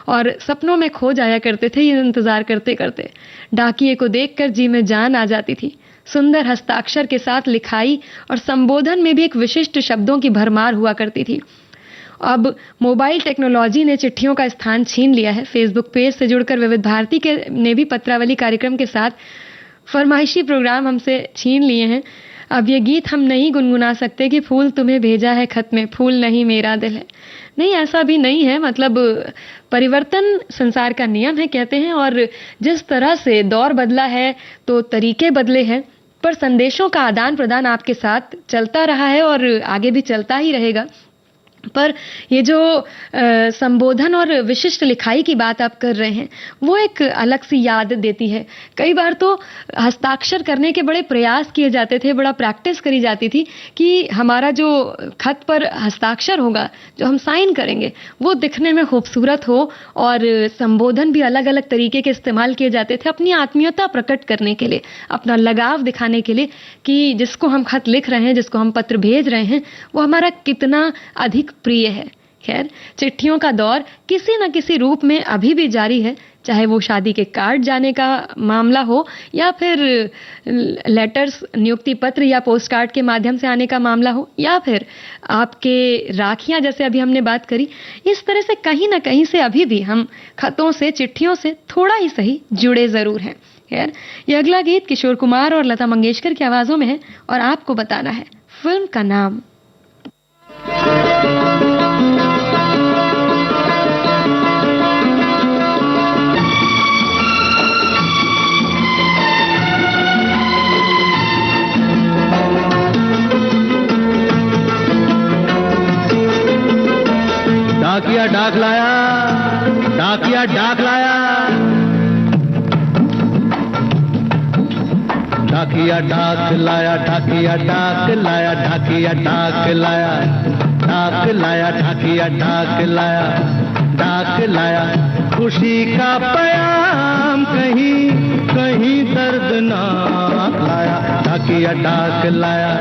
और सपनों में खो जाया करते थे ये इंतज़ार करते करते। डाकिये को देखकर जी में जान आ जाती थी। सुंदर हस्ताक्षर के साथ लिखाई और संबोधन में भी एक विशिष्ट शब्दों की भरमार हुआ करती थी। अब मोबाइल टेक्नोलॉजी ने चिट्ठियों का स्थान छीन लिया है। फेसबुक पेज से जुड़कर विविध भारती के ने भी पत्रावली कार्यक्रम के साथ फरमाइशी प्रोग्राम हमसे छीन लिए हैं। अब ये गीत हम नहीं गुनगुना सकते कि फूल तुम्हें भेजा है खत में, फूल नहीं मेरा दिल है। नहीं, ऐसा भी नहीं है। मतलब परिवर्तन संसार का नियम है कहते हैं, और जिस तरह से दौर बदला है तो तरीके बदले हैं, पर संदेशों का आदान प्रदान आपके साथ चलता रहा है और आगे भी चलता ही रहेगा। पर ये जो संबोधन और विशिष्ट लिखाई की बात आप कर रहे हैं वो एक अलग सी याद देती है। कई बार तो हस्ताक्षर करने के बड़े प्रयास किए जाते थे, बड़ा प्रैक्टिस करी जाती थी कि हमारा जो खत पर हस्ताक्षर होगा, जो हम साइन करेंगे, वो दिखने में खूबसूरत हो। और संबोधन भी अलग अलग तरीके के इस्तेमाल किए जाते थे अपनी आत्मीयता प्रकट करने के लिए, अपना लगाव दिखाने के लिए कि जिसको हम खत लिख रहे हैं, जिसको हम पत्र भेज रहे हैं, वो हमारा कितना अधिक प्रिय है। खैर, चिट्ठियों का दौर किसी न किसी रूप में अभी भी जारी है, चाहे वो शादी के कार्ड जाने का मामला हो या फिर लेटर्स, नियुक्ति पत्र या पोस्ट कार्ड के माध्यम से आने का मामला हो, या फिर आपके राखियां जैसे अभी हमने बात करी। इस तरह से कहीं ना कहीं से अभी भी हम खतों से, चिट्ठियों से थोड़ा ही सही जुड़े जरूर हैं। खैर, ये अगला गीत किशोर कुमार और लता मंगेशकर की आवाजों में है और आपको बताना है फिल्म का नाम। डाकिया डाक लाया, डाकिया डाक लाया, डाकिया डाक लाया, डाकिया डाक लाया, डाकिया डाक लाया, डाक लाया, डाकिया डाक लाया, डाक लाया, खुशी का पैगाम कहीं कहीं दर्दनाक लाया, डाकिया डाक लाया,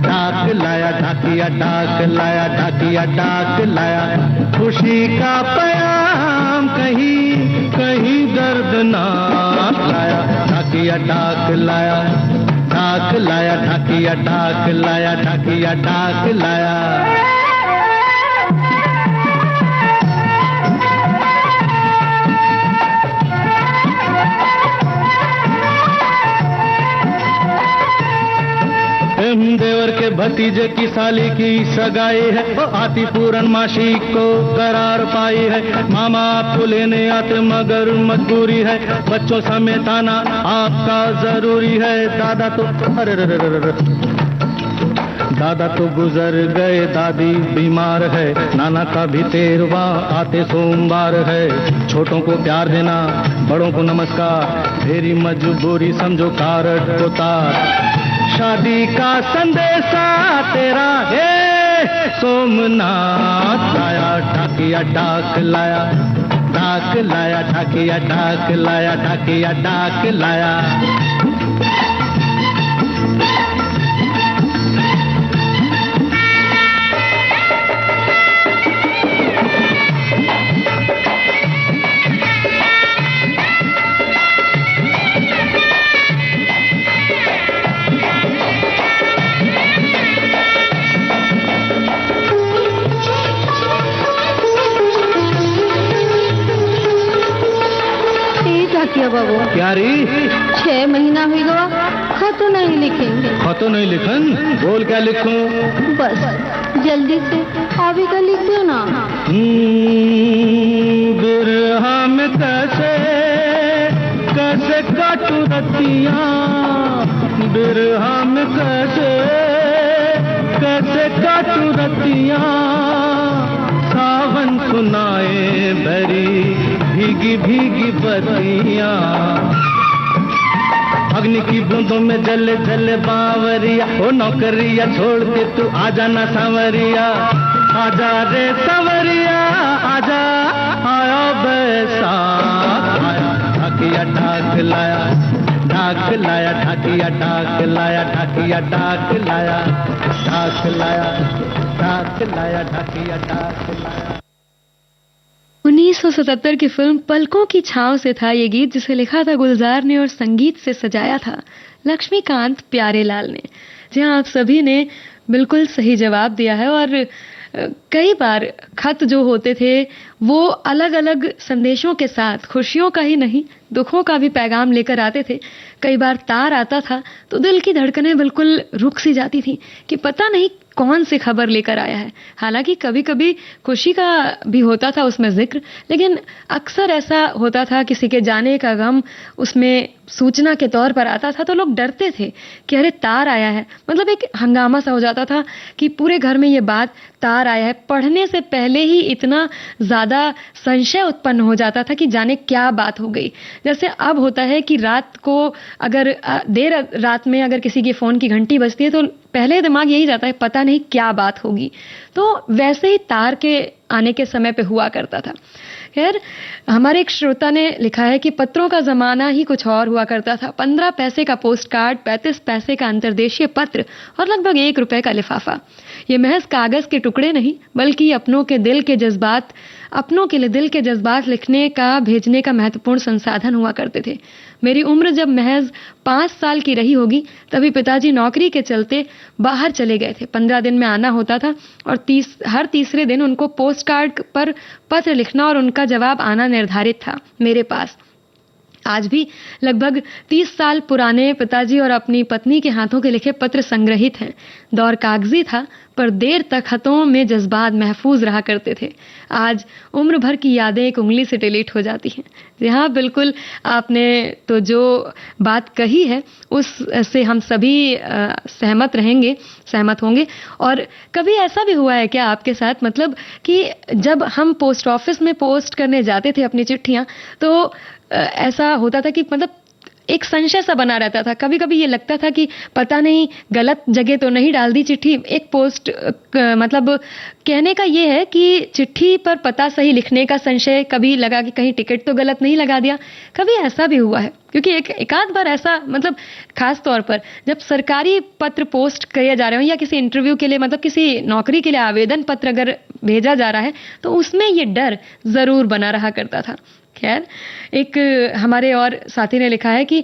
डाक लाया, डाकिया डाक लाया, डाकिया डाक लाया, खुशी का पैगाम कहीं कहीं दर्दनाक लाया, डाकिया डाक लाया, डाक लाया, डाकिया डाक लाया, डाकिया डाक लाया। देवर के भतीजे की साली की सगाई है, आती पूर्णमासी को करार पाई है, मामा आपको लेने आते मगर मजबूरी है, बच्चों समेत आना आपका जरूरी है, दादा तो अरे दादा तो गुजर गए, दादी बीमार है, नाना का भी 13वां आते सोमवार है, छोटों को प्यार देना बड़ों को नमस्कार, मेरी मजबूरी समझो कारट को तार, शादी का संदेशा तेरा है सोमनाथ लाया, डाकिया डाक लाया, डाक लाया, डाकिया डाक लाया, डाकिया डाक लाया। क्या बाबू क्या री 6 महीना हुई गवा, खत नहीं लिखेंगे। खतो नहीं लिखन, बोल क्या लिखूं? बस जल्दी से अभी का लिख दो ना। बिरहा में कैसे कैसे काटू रतियां, बिरहा में कैसे कैसे काटू रतियां, सावन सुनाए भरी भीगी भीगी बतियां, अग्नि की बूंदों में जले जले बावरिया, ओ नौकरिया छोड़ के तू आजा ना सांवरिया, आजा रे सांवरिया आजा, आया बैसाख आया, ढाकिया ढाक लाया, ढाक लाया, ढाकिया ढाक लाया, ढाकिया ढाक लाया, ढाक लाया, ढाक लाया, ढाकिया ढाक लाया। 1977 की फिल्म पलकों की छांव से था ये गीत, जिसे लिखा था गुलजार ने और संगीत से सजाया था लक्ष्मीकांत प्यारेलाल ने। जी हाँ, आप सभी ने बिल्कुल सही जवाब दिया है। और कई बार खत जो होते थे वो अलग अलग संदेशों के साथ खुशियों का ही नहीं दुखों का भी पैगाम लेकर आते थे। कई बार तार आता था तो दिल की धड़कनें बिल्कुल रुक सी जाती थी कि पता नहीं कौन सी खबर लेकर आया है। हालांकि कभी कभी खुशी का भी होता था उसमें जिक्र, लेकिन अक्सर ऐसा होता था किसी के जाने का गम उसमें सूचना के तौर पर आता था तो लोग डरते थे कि अरे तार आया है। मतलब एक हंगामा सा हो जाता था कि पूरे घर में ये बात तार आया है, पढ़ने से पहले ही इतना ज्यादा संशय उत्पन्न हो जाता था कि जाने क्या बात हो गई। जैसे अब होता है कि रात को अगर देर रात में अगर किसी के फोन की घंटी बजती है तो पहले दिमाग यही जाता है पता नहीं क्या बात होगी। तो वैसे ही तार के आने के समय पे हुआ करता था। खैर, हमारे एक श्रोता ने लिखा है कि पत्रों का जमाना ही कुछ और हुआ करता था। 15 पैसे का पोस्ट कार्ड, 35 पैसे का अंतर्देशीय पत्र और लगभग 1 रुपए का लिफाफा। ये महज कागज के टुकड़े नहीं बल्कि अपनों के दिल के जज्बात, अपनों के लिए दिल के जज्बात लिखने का, भेजने का महत्वपूर्ण संसाधन हुआ करते थे। मेरी उम्र जब महज 5 साल की रही होगी तभी पिताजी नौकरी के चलते बाहर चले गए थे। 15 दिन में आना होता था और हर तीसरे दिन उनको पोस्ट कार्ड पर पत्र लिखना और उनका जवाब आना निर्धारित था मेरे पास। आज भी लगभग 30 साल पुराने पिताजी और अपनी पत्नी के हाथों के लिखे पत्र संग्रहित हैं। दौर कागजी था, पर देर तक खतों में जज्बात महफूज रहा करते थे। आज उम्र भर की यादें एक उंगली से डिलीट हो जाती हैं। जी हाँ, बिल्कुल, आपने तो जो बात कही है उससे हम सभी सहमत होंगे। और कभी ऐसा भी हुआ है क्या आपके साथ, मतलब कि जब हम पोस्ट ऑफिस में पोस्ट करने जाते थे अपनी चिट्ठियां, तो ऐसा होता था कि मतलब एक संशय सा बना रहता था। कभी कभी ये लगता था कि पता नहीं गलत जगह तो नहीं डाल दी चिट्ठी। एक पोस्ट मतलब कहने का ये है कि चिट्ठी पर पता सही लिखने का संशय, कभी लगा कि कहीं टिकट तो गलत नहीं लगा दिया। कभी ऐसा भी हुआ है, क्योंकि एक आध बार ऐसा, मतलब खास तौर पर जब सरकारी पत्र पोस्ट किए जा रहे हो या किसी इंटरव्यू के लिए, मतलब किसी नौकरी के लिए आवेदन पत्र अगर भेजा जा रहा है, तो उसमें ये डर जरूर बना रहा करता था। खैर, एक हमारे और साथी ने लिखा है कि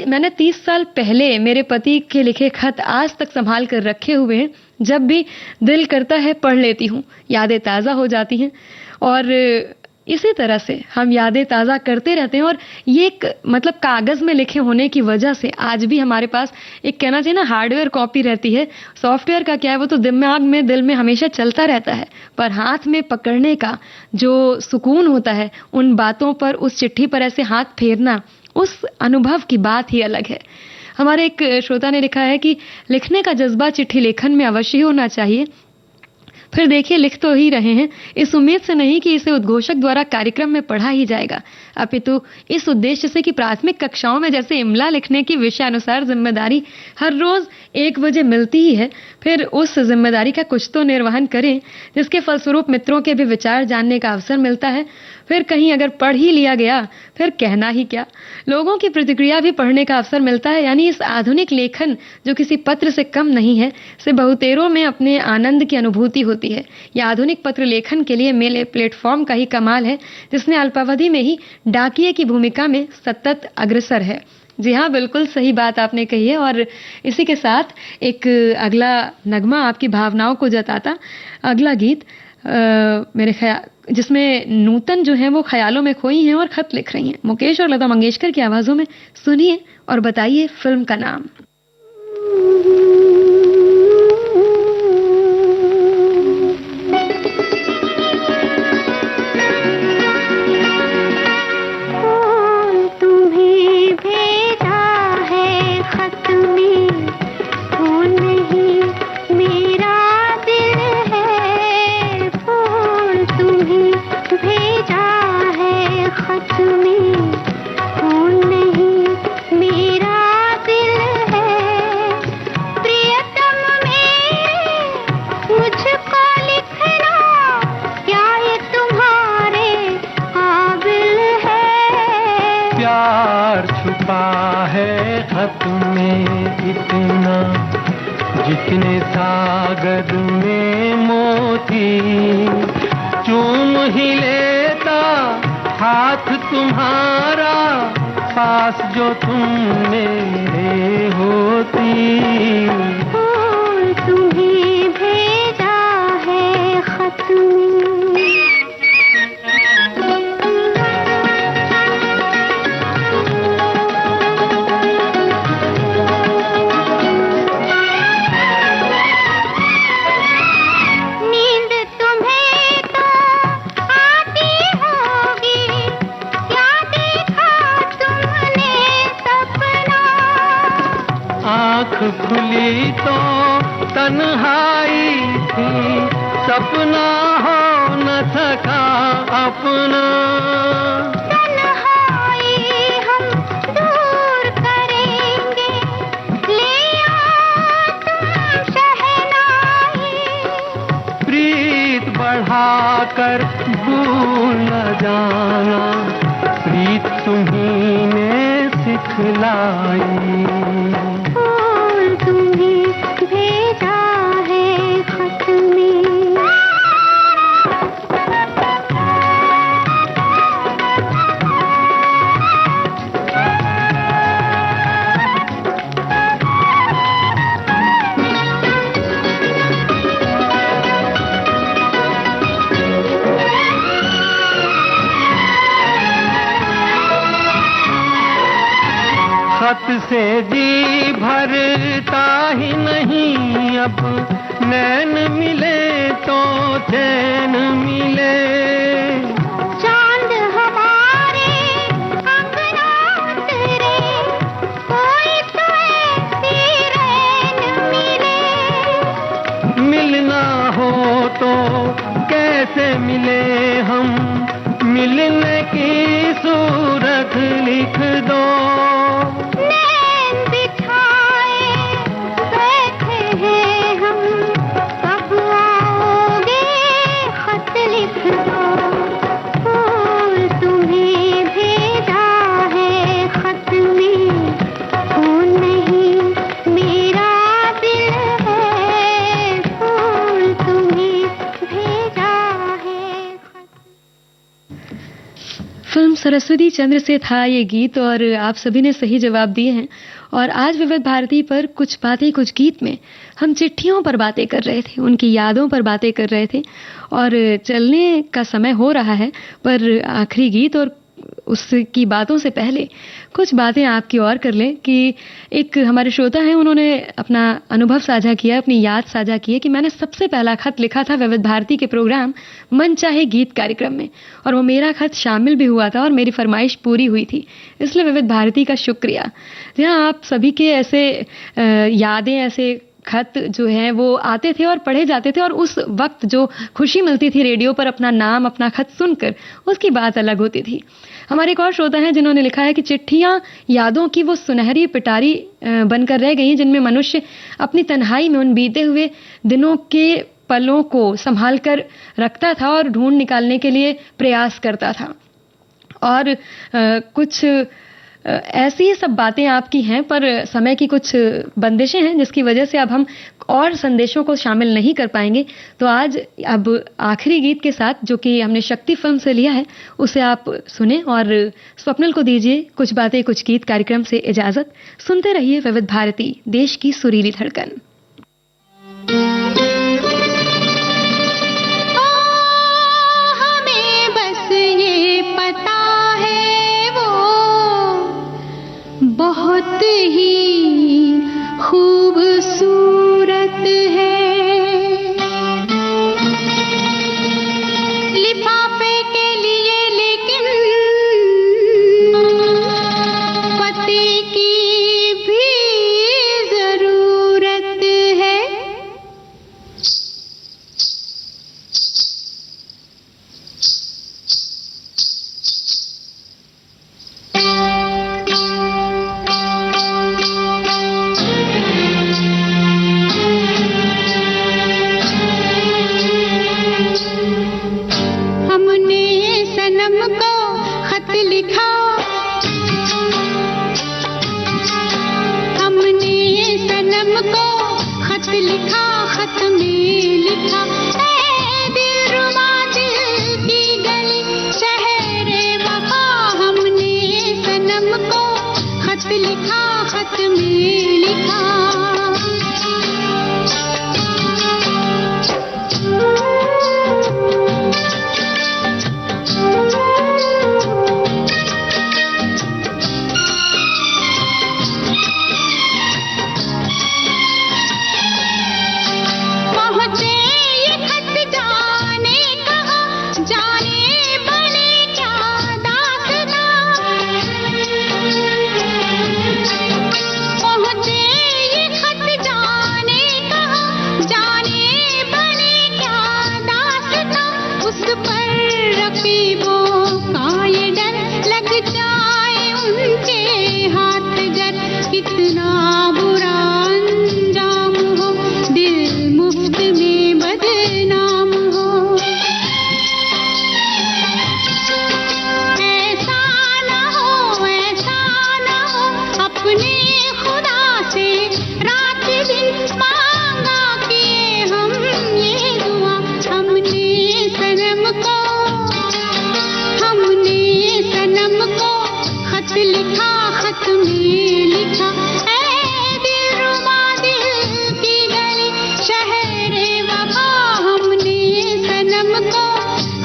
मैंने 30 साल पहले मेरे पति के लिखे खत आज तक संभाल कर रखे हुए हैं। जब भी दिल करता है पढ़ लेती हूँ, यादें ताज़ा हो जाती हैं। और इसी तरह से हम यादें ताज़ा करते रहते हैं। और ये एक मतलब कागज़ में लिखे होने की वजह से आज भी हमारे पास एक, कहना चाहिए ना, हार्डवेयर कॉपी रहती है। सॉफ्टवेयर का क्या है, वो तो दिमाग में, दिल में हमेशा चलता रहता है, पर हाथ में पकड़ने का जो सुकून होता है, उन बातों पर, उस चिट्ठी पर ऐसे हाथ फेरना, उस अनुभव की बात ही अलग है। हमारे एक श्रोता ने लिखा है कि लिखने का जज्बा चिट्ठी लेखन में अवश्य होना चाहिए। फिर देखिए, लिख तो ही रहे हैं, इस उम्मीद से नहीं कि इसे उद्घोषक द्वारा कार्यक्रम में पढ़ा ही जाएगा, अपितु इस उद्देश्य से कि प्राथमिक कक्षाओं में जैसे इमला लिखने की विषयानुसार जिम्मेदारी हर रोज 1 बजे मिलती ही है, फिर उस जिम्मेदारी का कुछ तो निर्वहन करें, जिसके फलस्वरूप मित्रों के भी विचार जानने का अवसर मिलता है। फिर कहीं अगर पढ़ ही लिया गया, फिर कहना ही क्या, लोगों की प्रतिक्रिया भी पढ़ने का अवसर मिलता है। यानी इस आधुनिक लेखन, जो किसी पत्र से कम नहीं है, से बहुतेरों में अपने आनंद की अनुभूति होती है। यह आधुनिक पत्र लेखन के लिए मेल प्लेटफॉर्म का ही कमाल है, जिसने अल्पावधि में ही डाकिये की भूमिका में सतत अग्रसर है। जी हाँ, बिल्कुल सही बात आपने कही है। और इसी के साथ एक अगला नगमा आपकी भावनाओं को जताता अगला गीत मेरे ख्याल, जिसमें नूतन जो है वो ख्यालों में खोई हैं और खत लिख रही हैं। मुकेश और लता मंगेशकर की आवाजों में सुनिए और बताइए फिल्म का नाम। जितने सागर में मोती चूम ही लेता हाथ तुम्हारा, पास जो तुम मेरे होती। तुम्हें भेजा है खत में। खुली तो तन्हाई थी, सपना हो न सका अपना। तन्हाई हम दूर करेंगे, ले आओ तुम शहनाई। प्रीत बढ़ाकर भूल न जाना, प्रीत तुम्हीं ने सिखलाई। भेजा है खत में। खत से जी भरता ही नहीं, अब नैन मिले तो चैन मिले। चांद हमारे अंगना उतरे, कोई तो ऐसी रैन मिले। मिलना हो तो कैसे मिले हम, मिलने की सूरत लिख दो। नैन बिछाए बैठे हैं हम, कब आओगे खत लिख दो। फूल तुम्हें भेजा है खत में, फूल नहीं मेरा दिल है, फूल तुम्हें भेजा है खत। फिल्म सरस्वती चंद्र से था ये गीत और आप सभी ने सही जवाब दिए हैं। और आज विविध भारती पर कुछ बातें कुछ गीत में हम चिट्ठियों पर बातें कर रहे थे, उनकी यादों पर बातें कर रहे थे और चलने का समय हो रहा है। पर आखिरी गीत और उसकी बातों से पहले कुछ बातें आपकी और कर लें कि एक हमारे श्रोता हैं, उन्होंने अपना अनुभव साझा किया, अपनी याद साझा की है कि मैंने सबसे पहला खत लिखा था विविध भारती के प्रोग्राम मन चाहे गीत कार्यक्रम में और वो मेरा खत शामिल भी हुआ था और मेरी फरमाइश पूरी हुई थी, इसलिए विविध भारती का शुक्रिया। जहाँ आप सभी के ऐसे यादें, ऐसे खत जो हैं वो आते थे और पढ़े जाते थे और उस वक्त जो खुशी मिलती थी रेडियो पर अपना नाम, अपना खत सुनकर, उसकी बात अलग होती थी। हमारे एक और श्रोता हैं जिन्होंने लिखा है कि चिट्ठियां यादों की वो सुनहरी पिटारी बनकर रह गई जिनमें मनुष्य अपनी तन्हाई में उन बीते हुए दिनों के पलों को संभाल कर रखता था और ढूंढ निकालने के लिए प्रयास करता था। और कुछ ऐसी ही सब बातें आपकी हैं, पर समय की कुछ बंदिशें हैं जिसकी वजह से अब हम और संदेशों को शामिल नहीं कर पाएंगे। तो आज अब आखिरी गीत के साथ, जो कि हमने शक्ति फिल्म से लिया है, उसे आप सुने और स्वप्निल को दीजिए कुछ बातें कुछ गीत कार्यक्रम से इजाजत। सुनते रहिए विविध भारती, देश की सुरीली धड़कन। बहुत ही खूबसूरत है, लिफाफे के लिए लेकिन पति की भी जरूरत है।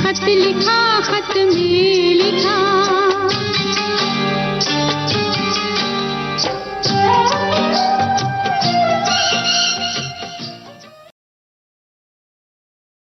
खत लिखा खत में लिखा।